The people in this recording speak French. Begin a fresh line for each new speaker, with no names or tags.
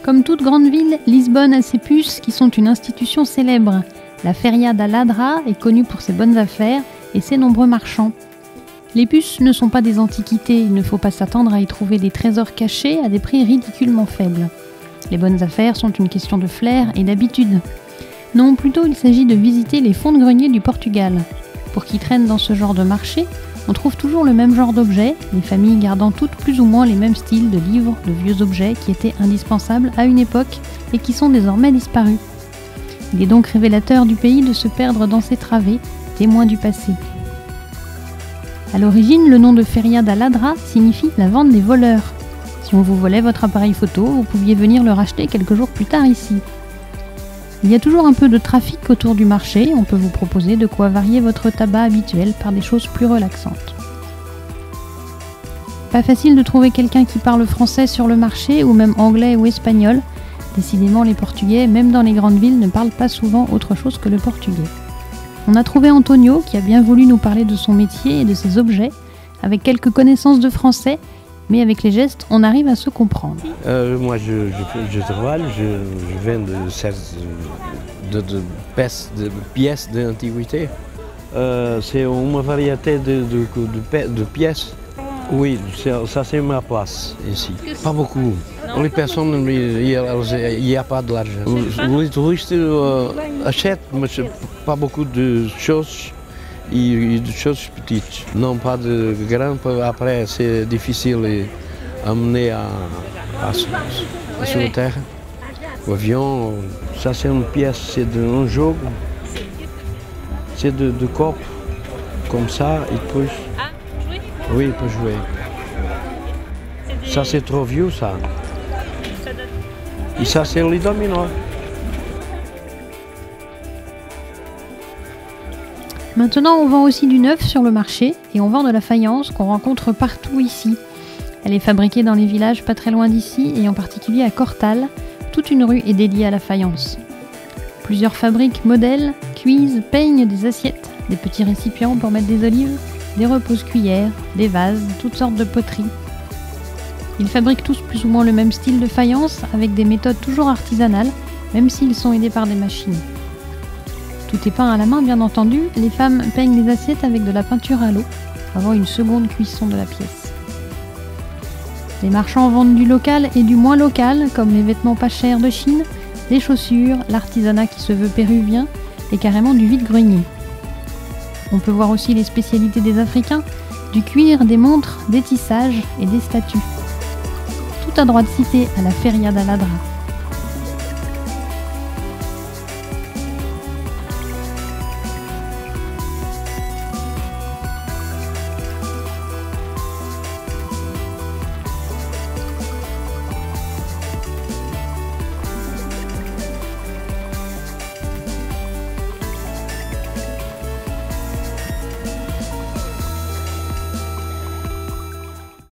Comme toute grande ville, Lisbonne a ses puces qui sont une institution célèbre. La Feria da Ladra est connue pour ses bonnes affaires et ses nombreux marchands. Les puces ne sont pas des antiquités, il ne faut pas s'attendre à y trouver des trésors cachés à des prix ridiculement faibles. Les bonnes affaires sont une question de flair et d'habitude. Non, plutôt il s'agit de visiter les fonds de grenier du Portugal. Pour qui traîne dans ce genre de marché, on trouve toujours le même genre d'objets, les familles gardant toutes plus ou moins les mêmes styles de livres, de vieux objets qui étaient indispensables à une époque et qui sont désormais disparus. Il est donc révélateur du pays de se perdre dans ses travées, témoins du passé. À l'origine, le nom de Feria da Ladra signifie la vente des voleurs. Si on vous volait votre appareil photo, vous pouviez venir le racheter quelques jours plus tard ici. Il y a toujours un peu de trafic autour du marché, on peut vous proposer de quoi varier votre tabac habituel par des choses plus relaxantes. Pas facile de trouver quelqu'un qui parle français sur le marché ou même anglais ou espagnol. Décidément, les Portugais, même dans les grandes villes, ne parlent pas souvent autre chose que le portugais. On a trouvé Antonio qui a bien voulu nous parler de son métier et de ses objets, avec quelques connaissances de français, mais avec les gestes, on arrive à se comprendre.
Moi, je travaille, je vends de pièces d'antiquité. C'est une variété de pièces. Oui, ça c'est ma place ici. Pas beaucoup. Les personnes, il n'y a pas de l'argent. Les touristes achètent, mais pas beaucoup de choses. Et de choses petites, non pas de grandes, après c'est difficile d'amener sur la terre. L'avion, ça c'est une pièce, c'est un jeu, c'est de corps, comme ça, et puis, oui, il peut jouer. Ça c'est trop vieux ça. Et ça c'est les dominos.
Maintenant, on vend aussi du neuf sur le marché et on vend de la faïence qu'on rencontre partout ici. Elle est fabriquée dans les villages pas très loin d'ici et en particulier à Cortal. Toute une rue est dédiée à la faïence. Plusieurs fabriques, modèles, cuisent, peignent des assiettes, des petits récipients pour mettre des olives, des repose-cuillères, des vases, toutes sortes de poteries. Ils fabriquent tous plus ou moins le même style de faïence avec des méthodes toujours artisanales, même s'ils sont aidés par des machines. Tout est peint à la main, bien entendu. Les femmes peignent les assiettes avec de la peinture à l'eau, avant une seconde cuisson de la pièce. Les marchands vendent du local et du moins local, comme les vêtements pas chers de Chine, des chaussures, l'artisanat qui se veut péruvien, et carrément du vide-grenier. On peut voir aussi les spécialités des Africains, du cuir, des montres, des tissages et des statues. Tout à droite cité à la Feria da Ladra.